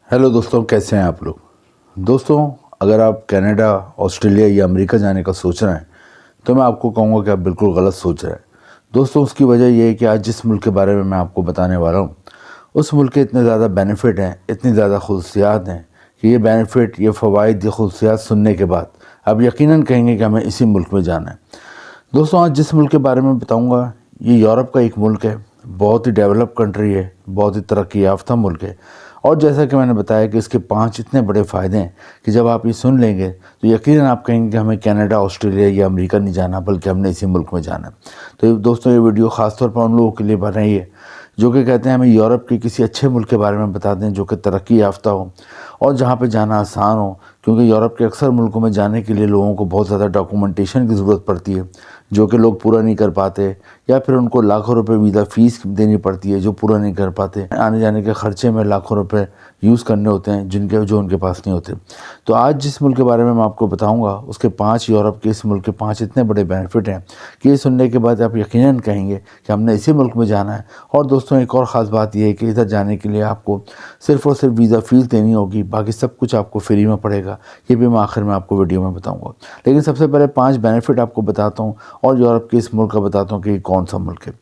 Hello दोस्तों, कैसे हैं आप लोग। दोस्तों, अगर आप कनाडा, ऑस्ट्रेलिया या अमेरिका जाने का सोच रहे हैं तो मैं आपको कहूँगा कि आप बिल्कुल गलत सोच रहे हैं। दोस्तों, उसकी वजह ये है कि आज जिस मुल्क के बारे में मैं आपको बताने वाला हूँ उस मुल्क के इतने ज़्यादा बेनिफिट हैं, इतनी ज़्यादा खसूसियात हैं कि ये बेनिफिट, ये फ़वाइद, ये खसूसियात सुनने के बाद आप यकीनन कहेंगे कि हमें इसी मुल्क में जाना है। दोस्तों, आज जिस मुल्क के बारे में बताऊँगा ये यूरोप का एक मुल्क है, बहुत ही डेवलप कंट्री है, बहुत ही तरक्की याफ्ता मुल्क है। और जैसा कि मैंने बताया कि इसके 5 इतने बड़े फ़ायदे हैं कि जब आप ये सुन लेंगे तो यकीनन आप कहेंगे कि हमें कनाडा, ऑस्ट्रेलिया या अमेरिका नहीं जाना, बल्कि हमने इसी मुल्क में जाना है। तो दोस्तों, ये वीडियो ख़ास तौर पर उन लोगों के लिए बनाई है जो कि कहते हैं हमें यूरोप के किसी अच्छे मुल्क के बारे में बता दें जो कि तरक्की याफ्ता हो और जहाँ पे जाना आसान हो, क्योंकि यूरोप के अक्सर मुल्कों में जाने के लिए लोगों को बहुत ज़्यादा डॉक्यूमेंटेशन की ज़रूरत पड़ती है जो कि लोग पूरा नहीं कर पाते, या फिर उनको लाखों रुपए वीज़ा फ़ीस देनी पड़ती है जो पूरा नहीं कर पाते। आने जाने के ख़र्चे में लाखों रुपए यूज़ करने होते हैं जो उनके पास नहीं होते। तो आज जिस मुल्क के बारे में मैं आपको बताऊंगा उसके 5 यूरोप के इस मुल्क के 5 इतने बड़े बेनिफिट हैं कि ये सुनने के बाद आप यकीनन कहेंगे कि हमने इसी मुल्क में जाना है। और दोस्तों, एक और ख़ास बात यह है कि इधर जाने के लिए आपको सिर्फ़ और सिर्फ वीज़ा फ़ीस देनी होगी, बाकी सब कुछ आपको फ्री में पड़ेगा। ये भी मैं आखिर में आपको वीडियो में बताऊँगा। लेकिन सबसे पहले 5 बेनिफिट आपको बताता हूँ और यूरोप के इस मुल्क का बताता हूँ कि कौन सा मुल्क है।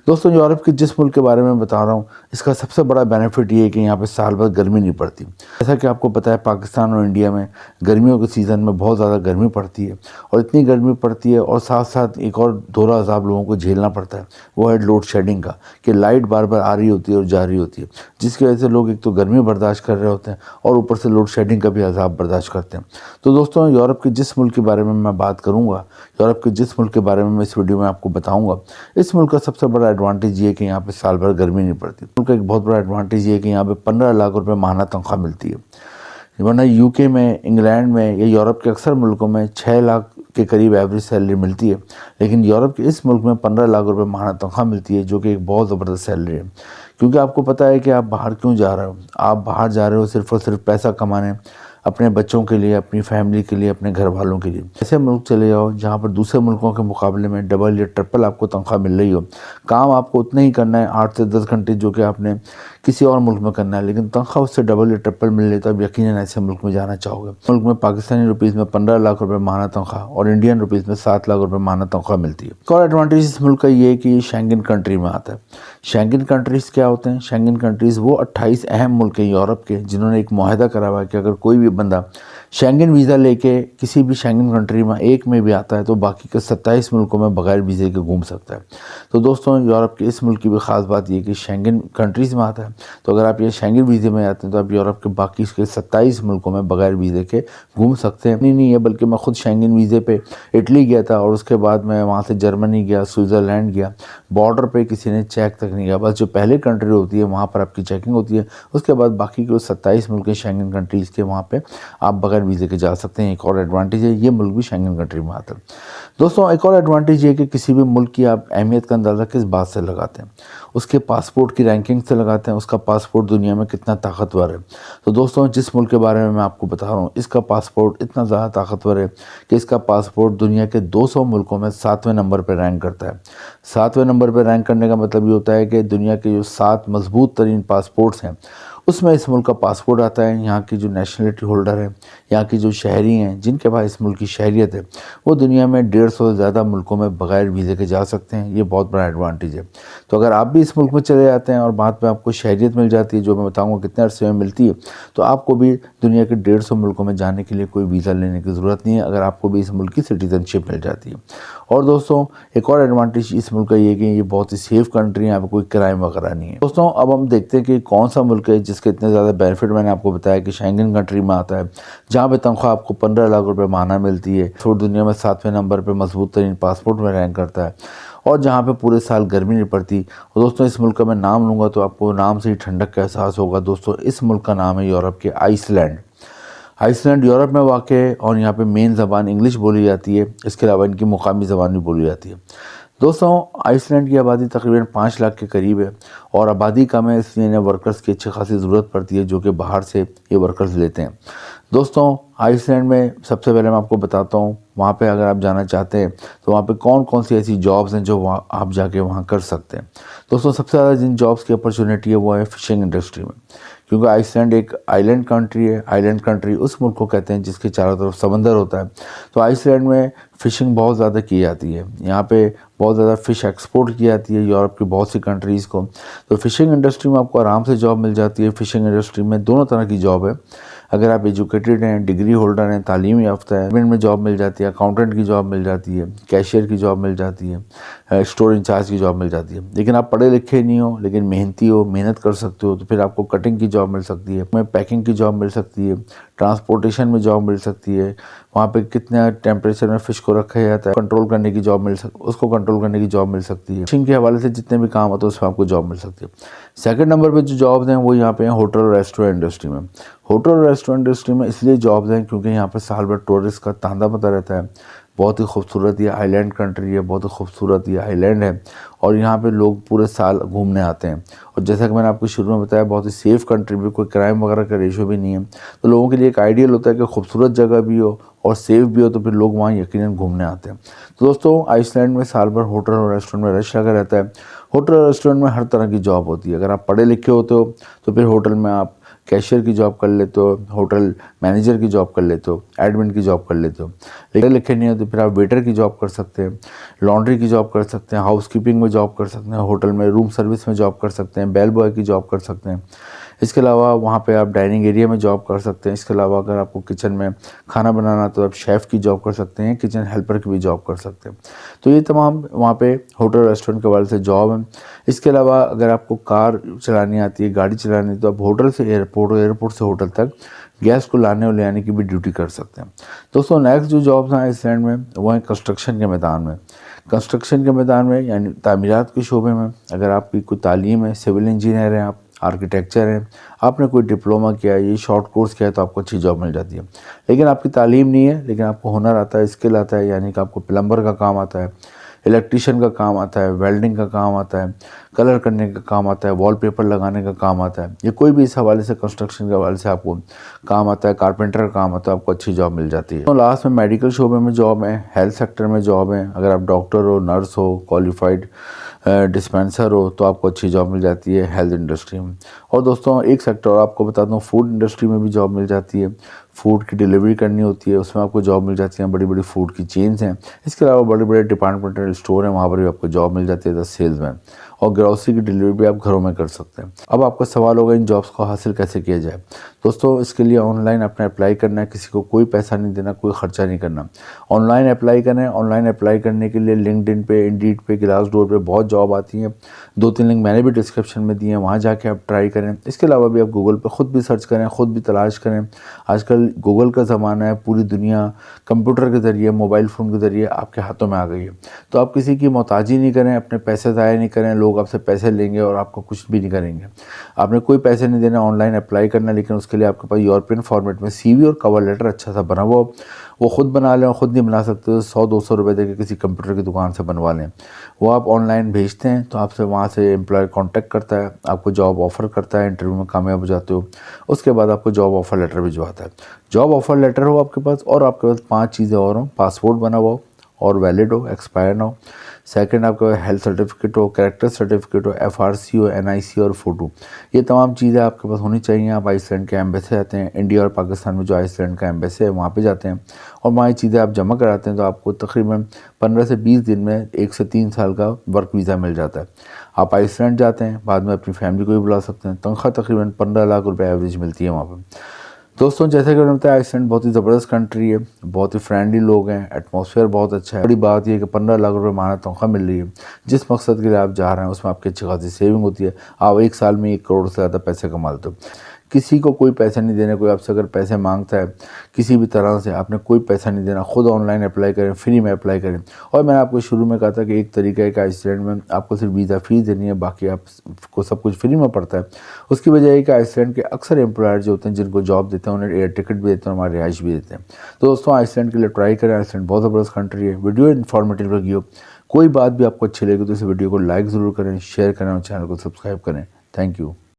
दोस्तों, यूरोप के जिस मुल्क के बारे में बता रहा हूँ इसका सबसे बड़ा बेनिफिट ये है कि यहाँ पे साल भर गर्मी नहीं पड़ती। जैसा कि आपको पता है, पाकिस्तान और इंडिया में गर्मियों के सीज़न में बहुत ज़्यादा गर्मी पड़ती है, और इतनी गर्मी पड़ती है और साथ साथ एक और दोहरा अज़ाब लोगों को झेलना पड़ता है, वो है लोड शेडिंग का, कि लाइट बार बार आ रही होती है और जा रही होती है, जिसकी वजह से लोग एक तो गर्मी बर्दाश्त कर रहे होते हैं और ऊपर से लोड शेडिंग का भी अज़ाब बर्दाश्त करते हैं। तो दोस्तों, यूरोप के जिस मुल्क के बारे में मैं बात करूँगा, यूरोप के जिस मुल्क के बारे में मैं इस वीडियो में आपको बताऊँगा, इस मुल्क का सबसे बड़ा एडवांटेज ये है कि यहाँ पर साल भर गर्मी नहीं पड़ती। मुल्क का एक बहुत बड़ा एडवांटेज ये है कि यहाँ पर 15 लाख रुपये माहाना तनख्वाह मिलती है, वरना यूके में, इंग्लैंड में या यूरोप के अक्सर मुल्कों में 6 लाख के करीब एवरेज सैलरी मिलती है। लेकिन यूरोप के इस मुल्क में 15 लाख रुपए माहाना तनख्वाह मिलती है, जो कि एक बहुत ज़बरदस्त सैलरी है। क्योंकि आपको पता है कि आप बाहर क्यों जा रहे हो। आप बाहर जा रहे हो सिर्फ़ और सिर्फ पैसा कमाने, अपने बच्चों के लिए, अपनी फैमिली के लिए, अपने घर वालों के लिए। ऐसे मुल्क चले जाओ जहाँ पर दूसरे मुल्कों के मुकाबले में डबल या ट्रिपल आपको तनख्वाह मिल रही हो। काम आपको उतना ही करना है, 8 से 10 घंटे, जो कि आपने किसी और मुल्क में करना है, लेकिन तनख्वाह उससे डबल या ट्रिपल मिल रही, तो आप यकीनन ऐसे मुल्क में जाना चाहोगे। मुल्क में पाकिस्तानी रुपीज़ में 15 लाख रुपए माहाना तनख्वाह और इंडियन रुपीज़ में 7 लाख रुपए माहाना तनख्वाह मिलती है। एक और एडवांटेज इस मुल्क का ये है कि ये शेंगन कंट्री में आता है। शेंगन कंट्रीज़ क्या होते हैं? शेंगन कंट्रीज़ वो 28 अहम मुल्क हैं यूरोप के जिन्होंने एक मुआहदा करा हुआ है कि अगर कोई भी बंदा शेंगन वीज़ा लेके किसी भी शेंगन कंट्री में एक में भी आता है तो बाकी के 27 मुल्कों में बगैर वीज़े के घूम सकता है। तो दोस्तों, यूरोप के इस मुल्क की भी ख़ास बात ये कि शेंगन कंट्रीज़ में आता है, तो अगर आप ये शेंगन वीज़े में आते हैं तो आप यूरोप के बाकी के 27 मुल्कों में बगैर वीज़े के घूम सकते हैं। नहीं है, बल्कि मैं खुद शेंगन वीज़े पे इटली गया था और उसके बाद मैं वहाँ से जर्मनी गया, स्विट्ज़रलैंड गया, बॉर्डर पर किसी ने चेक तक नहीं किया। बस जो पहले कंट्री होती है वहाँ पर आपकी चेकिंग होती है, उसके बाद बाकी के 27 मुल्क शेंगन कंट्रीज़ के वहाँ पर आप बगैर वीज़े के जा सकते हैं। एक और एडवांटेज है, ये मुल्क भी शेंगन कंट्री में आता है। दोस्तों, एक और एडवांटेज ये कि किसी भी मुल्क की आप अहमियत का अंदाज़ा किस बात से लगाते हैं? उसके पासपोर्ट की रैंकिंग से लगाते हैं, उसका पासपोर्ट दुनिया में कितना ताकतवर है। तो दोस्तों, जिस मुल्क के बारे में मैं आपको बता रहा हूँ इसका पासपोर्ट इतना ज़्यादा ताकतवर है कि इसका पासपोर्ट दुनिया के 200 मुल्कों में 7वें नंबर पर रैंक करता है। 7वें नंबर पर रैंक करने का मतलब ये होता है कि दुनिया के जो 7 मजबूत तरीन पासपोर्ट्स हैं उसमें इस मुल्क का पासपोर्ट आता है। यहाँ की जो नेशनलिटी होल्डर है, यहाँ की जो शहरी हैं जिनके पास इस मुल्क की शहरियत है, वो दुनिया में 150 से ज़्यादा मुल्कों में बगैर वीज़े के जा सकते हैं। ये बहुत बड़ा एडवांटेज है। तो अगर आप भी इस मुल्क में चले जाते हैं और बाद में आपको शहरियत मिल जाती है, जो मैं बताऊँगा कितने अरसे में मिलती है, तो आपको भी दुनिया के 150 मुल्कों में जाने के लिए कोई वीज़ा लेने की ज़रूरत नहीं है, अगर आपको भी इस मुल्क की सिटीज़नशिप मिल जाती है। और दोस्तों, एक और एडवांटेज इस मुल्क का ये कि ये बहुत ही सेफ़ कंट्री है, यहाँ पर कोई क्राइम वगैरह नहीं है। दोस्तों, अब हम देखते हैं कि कौन सा मुल्क है जिसके इतने ज़्यादा बेनिफिट मैंने आपको बताया कि शेंगन कंट्री में आता है, जहाँ पे तनख्वाह आपको 15 लाख रुपए माहाना मिलती है, छोड़ दुनिया में 7वें नंबर पे मजबूत तरीन पासपोर्ट में रैंक करता है, और जहाँ पे पूरे साल गर्मी नहीं पड़ती। और दोस्तों, इस मुल्क का मैं नाम लूँगा तो आपको नाम से ही ठंडक का एहसास होगा। दोस्तों, इस मुल्क का नाम है यूरोप के आइसलैंड। आइसलैंड यूरोप में वाक़ है और यहाँ पे मेन ज़बान इंग्लिश बोली जाती है। इसके अलावा इनकी मुकामी ज़बान भी बोली जाती है। दोस्तों, आइसलैंड की आबादी तकरीबन 5 लाख के करीब है और आबादी कम है, इसलिए इन्हें वर्कर्स की अच्छी खासी ज़रूरत पड़ती है जो कि बाहर से ये वर्कर्स लेते हैं। दोस्तों आइस लैंड में सबसे पहले मैं आपको बताता हूँ वहाँ पे अगर आप जाना चाहते हैं तो वहाँ पे कौन कौन सी ऐसी जॉब्स हैं जो वहाँ आप जाके वहाँ कर सकते हैं। दोस्तों सबसे ज़्यादा जिन जॉब्स की अपॉर्चुनिटी है वो है फ़िशिंग इंडस्ट्री में, क्योंकि आइसलैंड एक आइलैंड कंट्री है। आइलैंड कंट्री उस मुल्क को कहते हैं जिसके चारों तरफ समंदर होता है। तो आइसलैंड में फ़िशिंग बहुत ज़्यादा की जाती है। यहाँ पे बहुत ज़्यादा फ़िश एक्सपोर्ट की जाती है यूरोप की बहुत सी कंट्रीज़ को। तो फ़िशिंग इंडस्ट्री में आपको आराम से जॉब मिल जाती है। फ़िशिंग इंडस्ट्री में दोनों तरह की जॉब है। अगर आप एजुकेटेड हैं, डिग्री होल्डर हैं, तालीम याफ्ता है, में जॉब मिल जाती है, अकाउंटेंट की जॉब मिल जाती है, कैशियर की जॉब मिल जाती है, स्टोर इंचार्ज की जॉब मिल जाती है। लेकिन आप पढ़े लिखे नहीं हो लेकिन मेहनती हो, मेहनत कर सकते हो, तो फिर आपको कटिंग की जॉब मिल सकती है, पैकिंग की जॉब मिल सकती है, ट्रांसपोर्टेशन में जॉब मिल सकती है। वहाँ पे कितना टेम्परेचर में फ़िश को रखा जाता है कंट्रोल करने की जॉब उसको कंट्रोल करने की जॉब मिल सकती है। फिशिंग के हवाले से जितने भी काम होते हैं उसमें आपको जॉब मिल सकती है। सेकंड नंबर पे जो जॉब्स हैं वो यहाँ पे हैं होटल और रेस्टोरेंट इंडस्ट्री में। होटल और रेस्टोरेंट इंडस्ट्री में इसलिए जॉब्स हैं क्योंकि यहाँ पर साल भर टूरिस्ट का तांता पता रहता है। बहुत ही खूबसूरत ये आइलैंड कंट्री है, बहुत ही खूबसूरत ये आइलैंड है और यहाँ पे लोग पूरे साल घूमने आते हैं। और जैसा कि मैंने आपको शुरू में बताया बहुत ही सेफ़ कंट्री भी, कोई क्राइम वगैरह का रेशो भी नहीं है। तो लोगों के लिए एक आइडियल होता है कि खूबसूरत जगह भी हो और सेफ़ भी हो, तो फिर लोग वहाँ यकीनन घूमने आते हैं। तो दोस्तों आइसलैंड में साल भर होटल और रेस्टोरेंट में रश लगा रहता है। होटल और रेस्टोरेंट में हर तरह की जॉब होती है। अगर आप पढ़े लिखे होते हो तो फिर होटल में आप कैशियर की जॉब कर लेते हो, होटल मैनेजर की जॉब कर लेते हो, एडमिन की जॉब कर लेते हो। लेकिन लिखे नहीं हो तो फिर आप वेटर की जॉब कर सकते हैं, लॉन्ड्री की जॉब कर सकते हैं, हाउस कीपिंग में जॉब कर सकते हैं, होटल में रूम सर्विस में जॉब कर सकते हैं, बेल बॉय की जॉब कर सकते हैं। इसके अलावा वहाँ पे आप डाइनिंग एरिया में जॉब कर सकते हैं। इसके अलावा अगर आपको किचन में खाना बनाना तो आप शेफ़ की जॉब कर सकते हैं, किचन हेल्पर की भी जॉब कर सकते हैं। तो ये तमाम वहाँ पे होटल रेस्टोरेंट के हवाले से जॉब है। इसके अलावा अगर आपको कार चलानी आती है, गाड़ी चलानी है, तो आप होटल से एयरपोर्ट और एयरपोर्ट से होटल तक गैस को लाने और ले आने की भी ड्यूटी कर सकते हैं। दोस्तों नेक्स्ट जो जॉब्स हैं आइसलैंड में वो हैं कंस्ट्रक्शन के मैदान में। कंस्ट्रक्शन के मैदान में यानी तामीरात के शोबे में अगर आपकी कोई तालीम है, सिविल इंजीनियर हैं आप, आर्किटेक्चर हैं, आपने कोई डिप्लोमा किया है, ये शॉर्ट कोर्स किया है, तो आपको अच्छी जॉब मिल जाती है। लेकिन आपकी तालीम नहीं है लेकिन आपको हुनर आता है, स्किल आता है, यानी कि आपको प्लम्बर का काम आता है, इलेक्ट्रिशियन का काम आता है, वेल्डिंग का काम आता है, कलर करने का काम आता है, वॉलपेपर लगाने का काम आता है, ये कोई भी इस हवाले से कंस्ट्रक्शन के हवाले से आपको काम आता है, कारपेंटर का काम आता है, आपको अच्छी जॉब मिल जाती है। तो लास्ट में मेडिकल शोबे में जॉब है, हेल्थ सेक्टर में जॉब है। अगर आप डॉक्टर हो, नर्स हो, क्वालिफाइड डिस्पेंसर हो तो आपको अच्छी जॉब मिल जाती है हेल्थ इंडस्ट्री में। और दोस्तों एक सेक्टर और आपको बता दूं, फूड इंडस्ट्री में भी जॉब मिल जाती है। फूड की डिलीवरी करनी होती है, उसमें आपको जॉब मिल जाती है। बड़ी बड़ी फूड की चेन्स हैं। इसके अलावा बड़े बड़े डिपार्टमेंटल स्टोर हैं, वहाँ पर भी आपको जॉब मिल जाती है एज सेल्समैन। और ग्रॉसरी की डिलीवरी भी आप घरों में कर सकते हैं। अब आपका सवाल होगा इन जॉब्स को हासिल कैसे किया जाए। दोस्तों इसके लिए ऑनलाइन अपने अप्लाई करना है, किसी को कोई पैसा नहीं देना, कोई ख़र्चा नहीं करना। ऑनलाइन अप्लाई करें। ऑनलाइन अप्लाई करने के लिए लिंक्डइन पे, इंडीड पे, ग्लासडोर पे बहुत जॉब आती हैं। 2-3 लिंक मैंने भी डिस्क्रिप्शन में दिए हैं, वहाँ जाके आप ट्राई करें। इसके अलावा भी आप गूगल पे ख़ुद भी सर्च करें, ख़ुद भी तलाश करें। आजकल गूगल का ज़माना है, पूरी दुनिया कंप्यूटर के ज़रिए, मोबाइल फ़ोन के ज़रिए आपके हाथों में आ गई है। तो आप किसी की मोहताजी नहीं करें, अपने पैसे ज़ाया नहीं करें। लोग आपसे पैसे लेंगे और आपको कुछ भी नहीं करेंगे। आपने कोई पैसे नहीं देना, ऑनलाइन अप्लाई करना, लेकिन उसके लिए आपके पास यूरोपियन फॉर्मेट में सीवी और कवर लेटर अच्छा सा बना हुआ वो ख़ुद बना लें। और ख़ुद नहीं बना सकते तो 100-200 रुपये देकर किसी कंप्यूटर की दुकान से बनवा लें। वो आप ऑनलाइन भेजते हैं तो आपसे वहाँ से एम्प्लॉयर कांटेक्ट करता है, आपको जॉब ऑफ़र करता है, इंटरव्यू में कामयाब हो जाते हो। उसके बाद आपको जॉब ऑफ़र लेटर भिजवाता है। जॉब ऑफ़र लेटर हो आपके पास और आपके पास 5 चीज़ें और हों, पासपोर्ट बना हुआ हो और वैलिड हो, एक्सपायर ना हो। सेकंड आपका हेल्थ सर्टिफिकेट हो, कैरेक्टर सर्टिफिकेट हो, एफआरसी हो, एनआईसी और फ़ोटो। ये तमाम चीज़ें आपके पास होनी चाहिए। आप आइसलैंड के एम्बेसी जाते हैं, इंडिया और पाकिस्तान में जो आइसलैंड का एम्बेसी है वहाँ पे जाते हैं और वहाँ ये चीज़ें आप जमा कराते हैं तो आपको तकरीबन 15 से 20 दिन में 1 से 3 साल का वर्क वीज़ा मिल जाता है। आप आइसलैंड जाते हैं, बाद में अपनी फैमिली को भी बुला सकते हैं। तनख्वाह तकरीबन 15 लाख रुपये एवरेज मिलती है वहाँ पर। दोस्तों जैसे कि मैंने बताया आइसलैंड बहुत ही ज़बरदस्त कंट्री है, बहुत ही फ्रेंडली लोग हैं, एटमॉस्फेयर बहुत अच्छा है। बड़ी बात यह है कि 15 लाख रुपए माह तनख्वाह मिल रही है। जिस मकसद के लिए आप जा रहे हैं उसमें आपकी अच्छी खासी सेविंग होती है। आप 1 साल में 1 करोड़ से ज़्यादा पैसे कमा लेते हो। किसी को कोई पैसे नहीं देने, कोई आपसे अगर पैसे मांगता है किसी भी तरह से, आपने कोई पैसा नहीं देना। खुद ऑनलाइन अप्लाई करें, फ्री में अप्लाई करें। और मैंने आपको शुरू में कहा था कि एक तरीका है कि आइसलैंड में आपको सिर्फ वीज़ा फ़ीस देनी है, बाकी आपको सब कुछ फ्री में पड़ता है। उसकी वजह है कि आइसलैंड के अक्सर एम्प्लॉयर जो होते हैं जिनको जॉब देते हैं उन्हें एयर टिकट भी देते हैं, हमारे रिहाइश भी देते हैं। तो दोस्तों आइसलैंड के लिए ट्राई करें। आइसलैंड बहुत ज़बरदस्त कंट्री है। वीडियो इन्फॉर्मेटिव लगी हो, कोई बात भी आपको अच्छी लगी तो इस वीडियो को लाइक ज़रूर करें, शेयर करें और चैनल को सब्सक्राइब करें। Thank you.